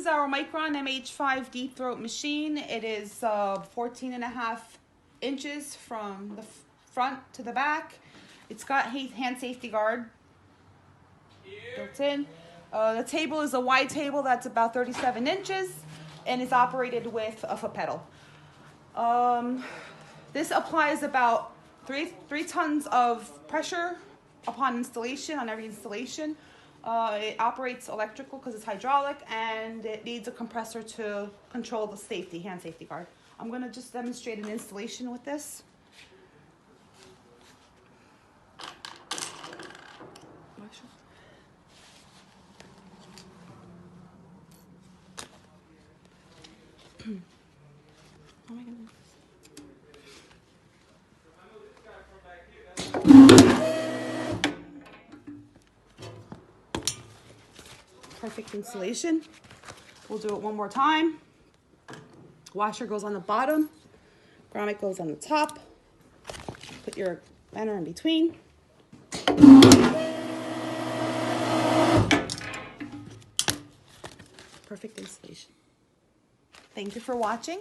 our MICRON MH-5 deep throat machine. It is 14.5 inches from the front to the back. It's got hand safety guard built in. The table is a wide table that's about 37 inches and is operated with a foot pedal. This applies about three tons of pressure upon installation, on every installation. It operates electrical because it's hydraulic, and it needs a compressor to control the hand safety guard. I'm going to just demonstrate an installation with this. Oh my goodness. Perfect installation. We'll do it one more time. Washer goes on the bottom. Grommet goes on the top. Put your banner in between. Perfect installation. Thank you for watching.